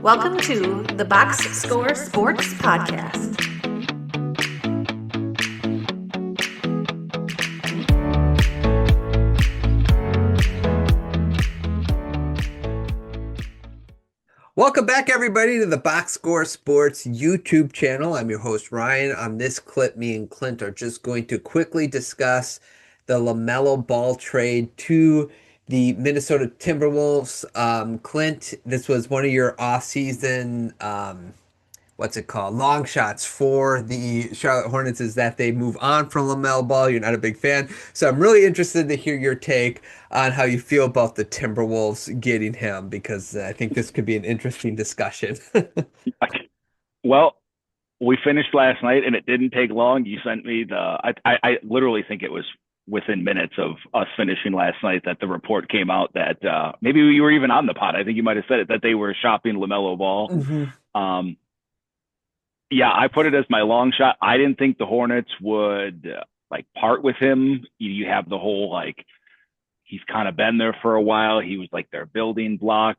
Welcome to the Box Score Sports Podcast. Welcome back, everybody, to the Box Score Sports YouTube channel. I'm your host, Ryan. On this clip, me and Clint are just going to quickly discuss the LaMelo Ball trade to the Minnesota Timberwolves. Clint, this was one of your off-season, long shots for the Charlotte Hornets is that they move on from LaMelo Ball. You're not a big fan. So I'm really interested to hear your take on how you feel about the Timberwolves getting him, because I think this could be an interesting discussion. Well, we finished last night and it didn't take long. You sent me I literally think it was within minutes of us finishing last night that the report came out that maybe you were even on the pod. I think you might have said it, that they were shopping LaMelo Ball. Mm-hmm. Yeah, I put it as my long shot. I didn't think the Hornets would part with him. You have the whole he's kind of been there for a while. He was like their building block.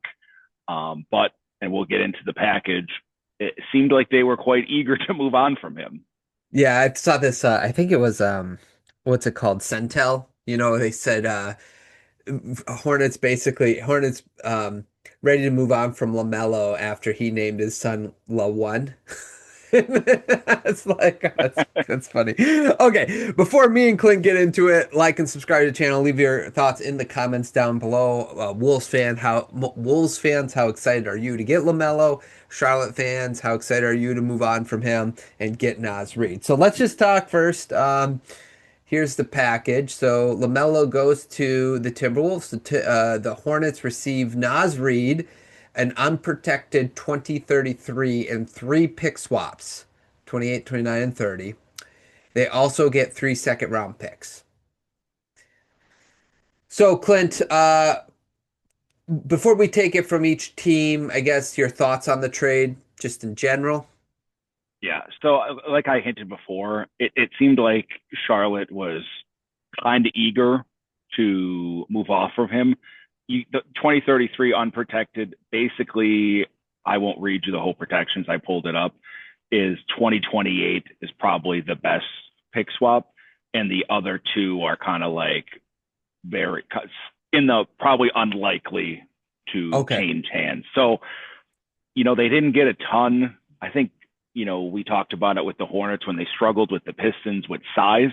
But we'll get into the package. It seemed like they were quite eager to move on from him. Yeah, I saw this. I think it was what's it called? Centel. They said Hornets ready to move on from LaMelo after he named his son La1. It's that's funny. Okay, before me and Clint get into it, like and subscribe to the channel. Leave your thoughts in the comments down below. Wolves fans, how excited are you to get LaMelo? Charlotte fans, how excited are you to move on from him and get Naz Reid? So let's just talk first. Here's the package. So LaMelo goes to the Timberwolves. The Hornets receive Naz Reid, an unprotected 2033, and three pick swaps, 28, 29, and 30. They also get 3 second-round picks. So, Clint, before we take it from each team, I guess your thoughts on the trade, just in general. Yeah. So like I hinted before, it seemed like Charlotte was kind of eager to move off from him. The 2033 unprotected, basically, I won't read you the whole protections. I pulled it up. Is 2028 is probably the best pick swap. And the other two are kind of very in the probably unlikely to change hands. So, they didn't get a ton. I think, we talked about it with the Hornets when they struggled with the Pistons with size.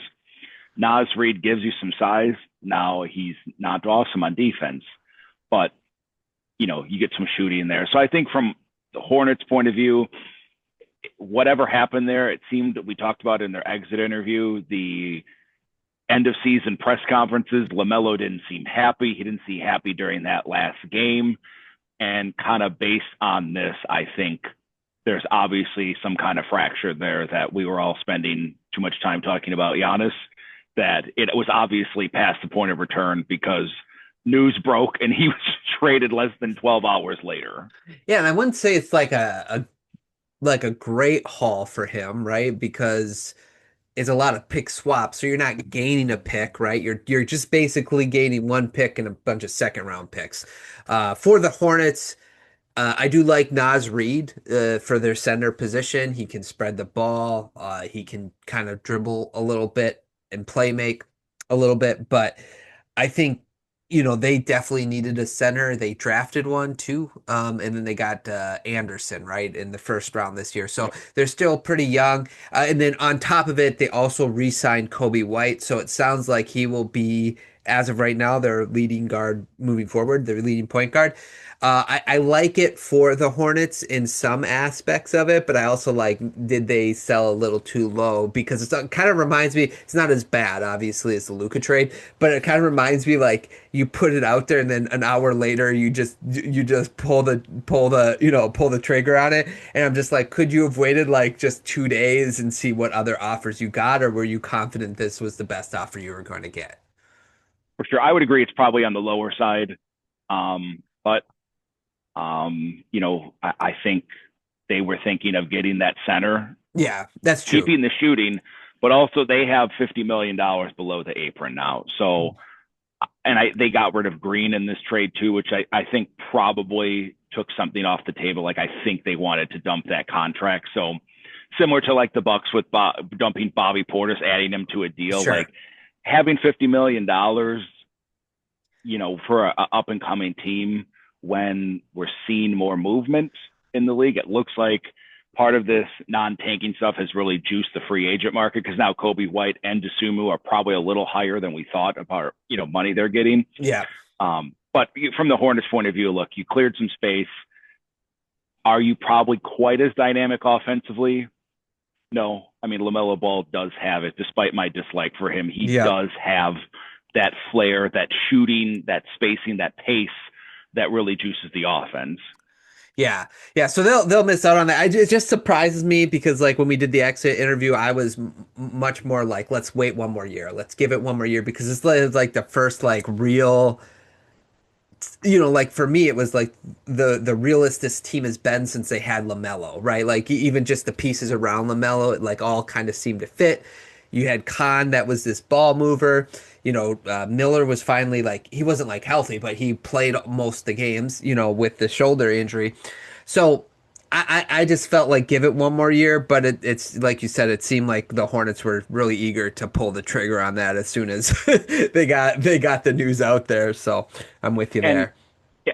Naz Reid gives you some size. Now he's not awesome on defense, but you get some shooting in there. So I think from the Hornets' point of view, whatever happened there, it seemed that we talked about in their exit interview, the end of season press conferences, LaMelo didn't seem happy. He didn't seem happy during that last game. And kind of based on this, I think there's obviously some kind of fracture there that we were all spending too much time talking about Giannis, that it was obviously past the point of return because news broke and he was traded less than 12 hours later. Yeah, and I wouldn't say it's like a great haul for him, right? Because it's a lot of pick swaps, so you're not gaining a pick, right? You're just basically gaining one pick and a bunch of second round picks. For the Hornets, I do like Naz Reid for their center position. He can spread the ball. He can kind of dribble a little bit and play make a little bit. But I think, they definitely needed a center. They drafted one too. And then they got Anderson, right, in the first round this year. So they're still pretty young. And then on top of it, they also re-signed Kobe White. So it sounds like he will be, as of right now, their leading guard moving forward, their leading point guard. I like it for the Hornets in some aspects of it, but I also did they sell a little too low? Because it kind of reminds me, it's not as bad, obviously, as the Luka trade, but it kind of reminds me you put it out there and then an hour later you just pull the trigger on it. And I'm just like, could you have waited just 2 days and see what other offers you got, or were you confident this was the best offer you were going to get? For sure. I would agree it's probably on the lower side. But I think they were thinking of getting that center. Yeah, that's true. Keeping the shooting, but also they have $50 million below the apron now. So, and they got rid of Green in this trade too, which I think probably took something off the table. Like I think they wanted to dump that contract. So similar to like the Bucks with dumping Bobby Portis, adding him to a deal, Sure. like having $50 million, for an up and coming team when we're seeing more movement in the league. It looks like part of this non-tanking stuff has really juiced the free agent market because now Kobe White and Dosunmu are probably a little higher than we thought about, money they're getting. Yeah. But from the Hornets' point of view, look, you cleared some space. Are you probably quite as dynamic offensively? No. I mean, LaMelo Ball does have it, despite my dislike for him. He does have that flair, that shooting, that spacing, that pace that really juices the offense. Yeah. Yeah. So they'll miss out on that. It just surprises me because like when we did the exit interview, I was much more like, let's wait one more year. Let's give it one more year because it's like the first like real, like for me, it was like the realest this team has been since they had LaMelo, right? Like even just the pieces around LaMelo, it like all kind of seemed to fit. You had Khan that was this ball mover. Miller was finally like he wasn't like healthy, but he played most of the games, with the shoulder injury. So I just felt like give it one more year, but it's like you said, it seemed like the Hornets were really eager to pull the trigger on that as soon as they got the news out there. So I'm with you there.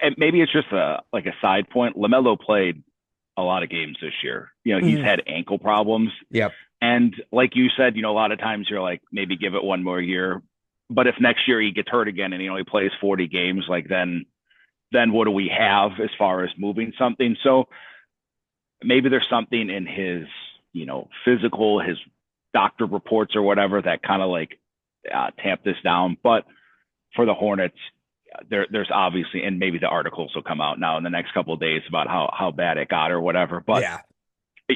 And maybe it's just a side point. LaMelo played a lot of games this year. He's had ankle problems. Yep. And like you said, a lot of times you're like, maybe give it one more year. But if next year he gets hurt again and he only plays 40 games, like then what do we have as far as moving something? So maybe there's something in his, physical, his doctor reports or whatever that kind of like tamp this down. But for the Hornets, there's obviously, and maybe the articles will come out now in the next couple of days about how bad it got or whatever. But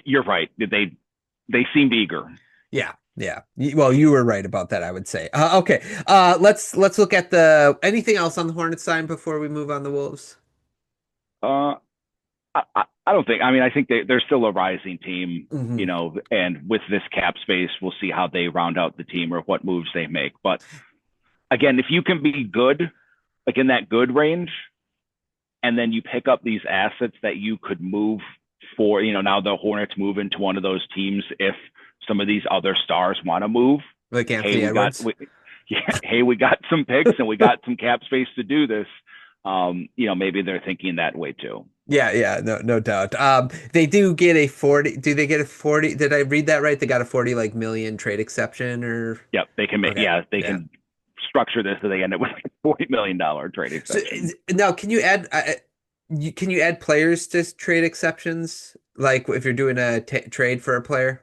you're right. They seemed eager. Yeah. Yeah. Well, you were right about that, I would say. Okay. Let's look at anything else on the Hornets side before we move on the Wolves. I don't think. I mean, I think they're still a rising team, and with this cap space, we'll see how they round out the team or what moves they make. But again, if you can be good, like in that good range, and then you pick up these assets that you could move for, now the Hornets move into one of those teams if some of these other stars want to move. Like Anthony Edwards. We got some picks and we got some cap space to do this. Maybe they're thinking that way too. Yeah, no doubt. They do get a 40. Do they get a 40? Did I read that right? They got a 40 million trade exception or? Yep, they can make. Okay. Yeah, they can structure this so they end up with like a $40 million trade exception. So, now, can you add? Can you add players to trade exceptions? Like if you're doing a trade for a player?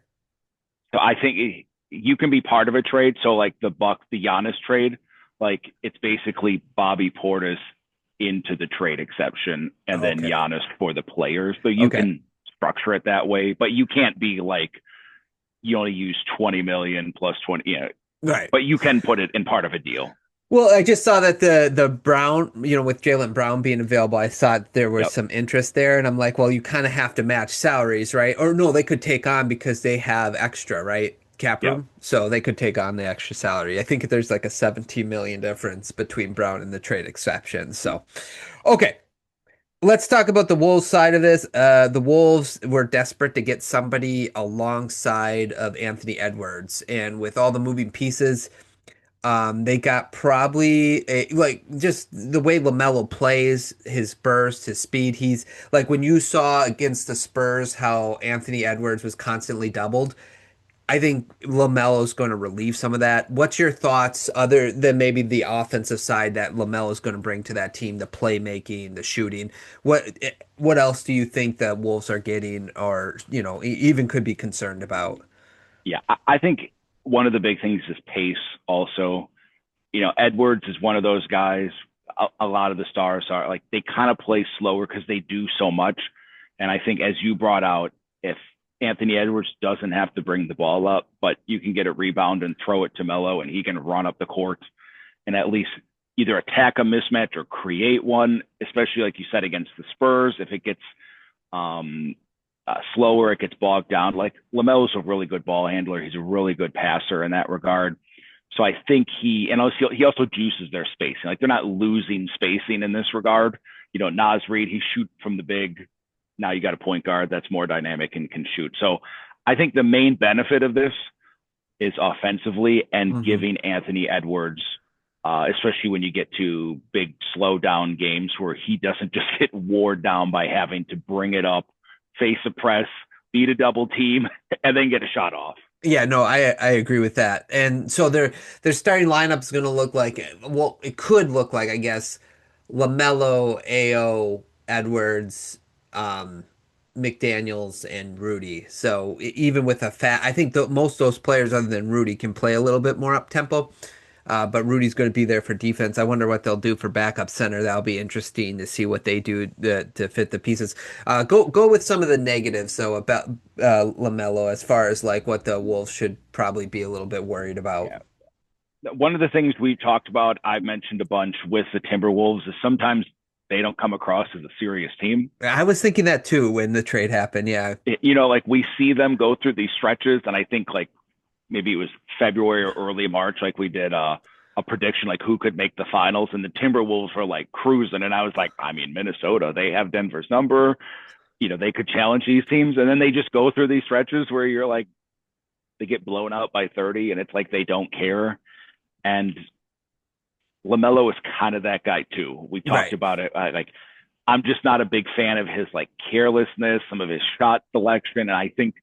So I think you can be part of a trade. So like the Giannis trade, like it's basically Bobby Portis into the trade exception and then Giannis for the players. So you can structure it that way, but you can't be like, you only use 20 million plus 20, right. But you can put it in part of a deal. Well, I just saw that the Brown, with Jaylen Brown being available, I thought there was some interest there. And I'm like, well, you kind of have to match salaries, right? Or no, they could take on because they have extra, right? Cap room. Yep. So they could take on the extra salary. I think there's like a 17 million difference between Brown and the trade exception. So, okay. Let's talk about the Wolves side of this. The Wolves were desperate to get somebody alongside of Anthony Edwards. And with all the moving pieces, they got probably just the way LaMelo plays, his burst, his speed. He's like when you saw against the Spurs how Anthony Edwards was constantly doubled. I think LaMelo's going to relieve some of that. What's your thoughts other than maybe the offensive side that LaMelo is going to bring to that team, the playmaking, the shooting? What else do you think that Wolves are getting or, even could be concerned about? Yeah, I think one of the big things is pace also. Edwards is one of those guys. A lot of the stars are like, they kind of play slower because they do so much. And I think as you brought out, if Anthony Edwards doesn't have to bring the ball up, but you can get a rebound and throw it to Melo and he can run up the court and at least either attack a mismatch or create one, especially like you said against the Spurs. If it gets slower, it gets bogged down. Like LaMelo's a really good ball handler. He's a really good passer in that regard. So I think he also juices their spacing. Like they're not losing spacing in this regard. Naz Reid, he shoot from the big. Now you got a point guard that's more dynamic and can shoot. So I think the main benefit of this is offensively and giving Anthony Edwards, especially when you get to big slow down games where he doesn't just get wore down by having to bring it up, face a press, beat a double team, and then get a shot off. Yeah, no, I agree with that. And so their starting lineup's going to look like, well, it could look like, I guess, LaMelo, AO, Edwards, um, McDaniels, and Rudy. So even with I think most of those players other than Rudy can play a little bit more up tempo. But Rudy's going to be there for defense. I wonder what they'll do for backup center. That'll be interesting to see what they do to fit the pieces. Go with some of the negatives. So about LaMelo, as far as like what the Wolves should probably be a little bit worried about. Yeah. One of the things we talked about, I mentioned a bunch with the Timberwolves, is sometimes they don't come across as a serious team. I was thinking that too when the trade happened. Yeah. Like we see them go through these stretches, and I think like maybe it was February or early March, like we did a prediction, like who could make the finals, and the Timberwolves were like cruising. And I was like, I mean, Minnesota, they have Denver's number, they could challenge these teams. And then they just go through these stretches where you're like, they get blown out by 30 and it's like, they don't care. And LaMelo is kind of that guy too. We talked about it. I'm just not a big fan of his like carelessness, some of his shot selection. And I think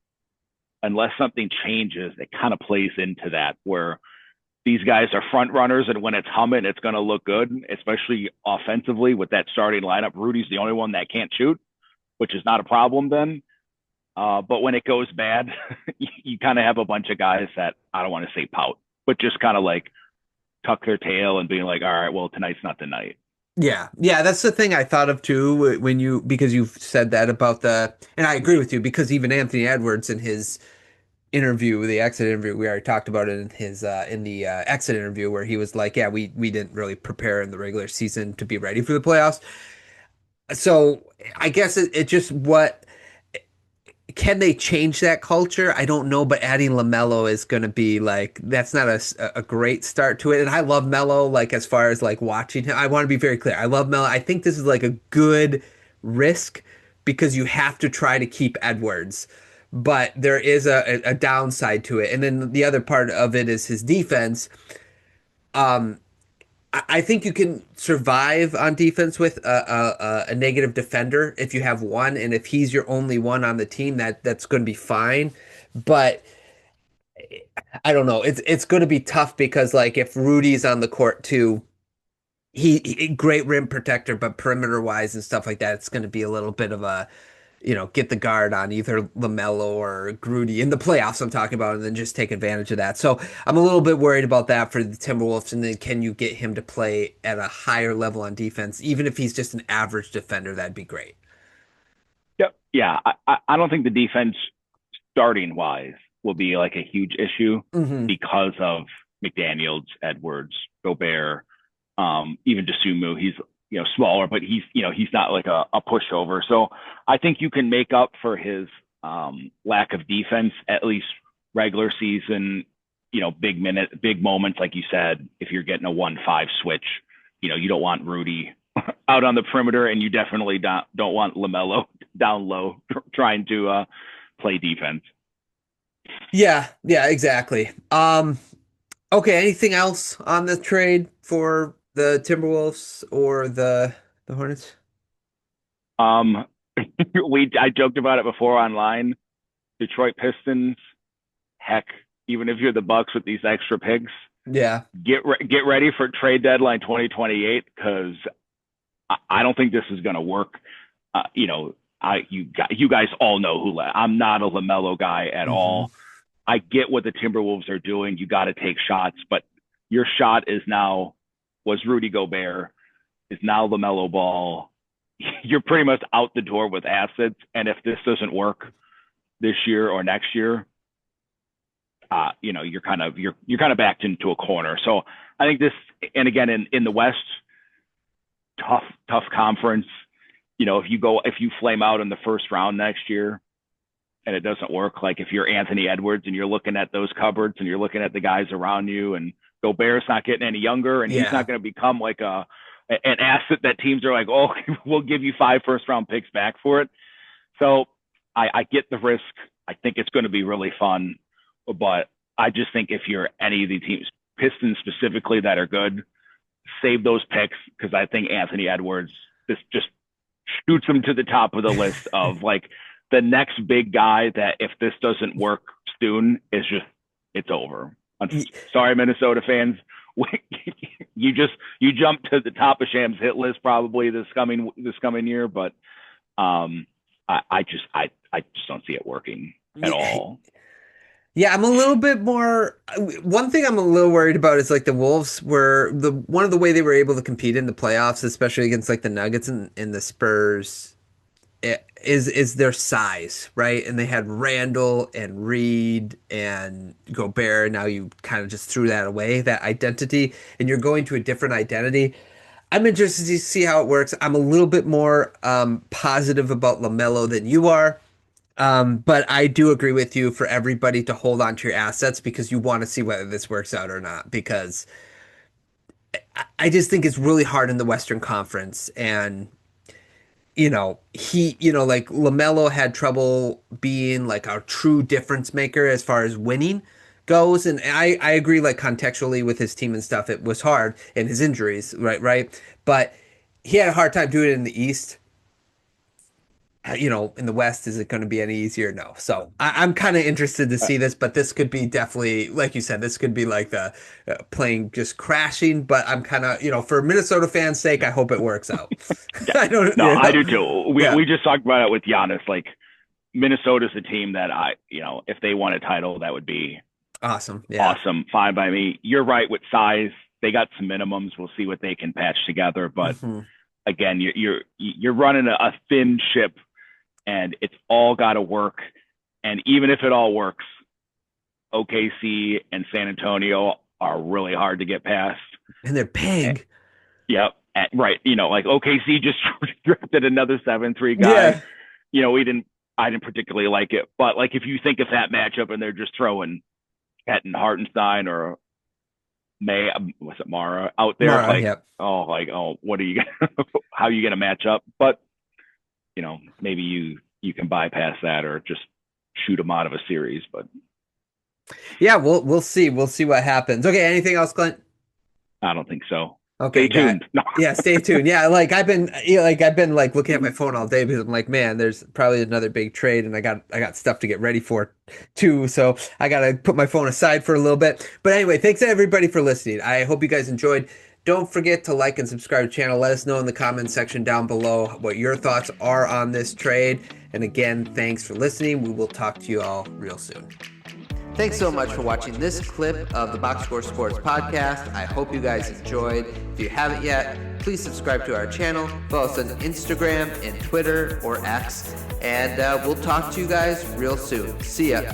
unless something changes, it kind of plays into that where these guys are front runners, and when it's humming, it's going to look good, especially offensively with that starting lineup. Rudy's the only one that can't shoot, which is not a problem then. But when it goes bad, you kind of have a bunch of guys that, I don't want to say pout, but just kind of like tuck their tail and being like, all right, well, tonight's not the night. Yeah. Yeah. That's the thing I thought of too because you've said that about and I agree with you, because even Anthony Edwards in his interview, the exit interview, we already talked about it in his in the exit interview, where he was like, yeah, we didn't really prepare in the regular season to be ready for the playoffs. So I guess it just can they change that culture? I don't know, but adding LaMelo is going to be like, that's not a great start to it. And I love Melo, like as far as like watching him, I want to be very clear. I love Melo. I think this is like a good risk because you have to try to keep Edwards, but there is a downside to it. And then the other part of it is his defense. I think you can survive on defense with a negative defender if you have one, and if he's your only one on the team, that's going to be fine. But I don't know. It's going to be tough because like if Rudy's on the court too, he great rim protector, but perimeter wise and stuff like that, it's going to be a little bit of a get the guard on either LaMelo or Grudy in the playoffs I'm talking about, and then just take advantage of that. So I'm a little bit worried about that for the Timberwolves. And then can you get him to play at a higher level on defense? Even if he's just an average defender, that'd be great. Yep. Yeah. I don't think the defense starting wise will be like a huge issue because of McDaniels, Edwards, Gobert, even DeSumo. He's smaller, but he's not like a pushover. So I think you can make up for his lack of defense, at least regular season, big moments, like you said. If you're getting a 1-5 switch, you don't want Rudy out on the perimeter, and you definitely don't want LaMelo down low trying to play defense. Yeah, exactly. Okay, anything else on the trade for the Timberwolves or the Hornets? I joked about it before online. Detroit Pistons, heck, even if you're the Bucks with these extra picks, yeah, get ready for trade deadline 2028, because I don't think this is going to work. You guys all know who. I'm not a LaMelo guy at all. I get what the Timberwolves are doing. You got to take shots, but your shot was Rudy Gobert, is now LaMelo Ball. You're pretty much out the door with assets. And if this doesn't work this year or next year, you're kind of backed into a corner. So I think this, and again, in the West, tough conference. If you flame out in the first round next year and it doesn't work, like if you're Anthony Edwards and you're looking at those cupboards and you're looking at the guys around you, and Gobert's not getting any younger, and he's not going to become like a an asset that teams are like, oh, we'll give you 5 first-round picks back for it. So I get the risk. I think it's going to be really fun, but I just think if you're any of the teams, Pistons specifically, that are good, save those picks, because I think Anthony Edwards, this just shoots him to the top of the list of like the next big guy that if this doesn't work soon is just, it's over. Sorry, Minnesota fans. You jump to the top of Sham's hit list probably this coming year, but I just don't see it working at all. Yeah, I'm a little bit more. One thing I'm a little worried about is like the Wolves were one of the way they were able to compete in the playoffs, especially against like the Nuggets and the Spurs, is their size, right? And they had Randall and Reed and Gobert. Now you kind of just threw that away, that identity, and you're going to a different identity. I'm interested to see how it works. I'm a little bit more positive about LaMelo than you are. But I do agree with you for everybody to hold on to your assets because you want to see whether this works out or not. Because I just think it's really hard in the Western Conference. And, like LaMelo had trouble being like a true difference maker as far as winning goes. And I agree, like contextually with his team and stuff, it was hard and his injuries, right? But he had a hard time doing it in the East. In the West, is it going to be any easier? No. So I'm kind of interested to see this, but this could be definitely, like you said, this could be like the plane just crashing. But I'm kind of, for Minnesota fans' sake, I hope it works out. Yeah. I do too. We just talked about it with Giannis. Like Minnesota's a team that if they won a title, that would be awesome. Yeah. Awesome. Fine by me. You're right with size. They got some minimums. We'll see what they can patch together. But again, you're running a thin ship. And it's all got to work. And even if it all works, OKC and San Antonio are really hard to get past. And they're big. Yep. Right. Like OKC just drafted another 7-3 guy. Yeah. I didn't particularly like it. But like if you think of that matchup and they're just throwing Kenton Hartenstein or Mara out there, what are you how are you gonna match up? But maybe you can bypass that or just shoot them out of a series. But yeah, we'll see. We'll see what happens. Okay, anything else, Clint? I don't think so. Okay, stay tuned. No. Yeah, stay tuned. Yeah, like I've been looking at my phone all day because I'm like, man, there's probably another big trade, and I got stuff to get ready for too. So I gotta put my phone aside for a little bit. But anyway, thanks everybody for listening. I hope you guys enjoyed. Don't forget to like and subscribe to the channel. Let us know in the comments section down below what your thoughts are on this trade. And again, thanks for listening. We will talk to you all real soon. Thanks so much for watching this clip of the Box Score Sports Podcast. I hope you guys enjoyed. If you haven't yet, please subscribe to our channel. Follow us on Instagram and Twitter or X. And we'll talk to you guys real soon. See ya.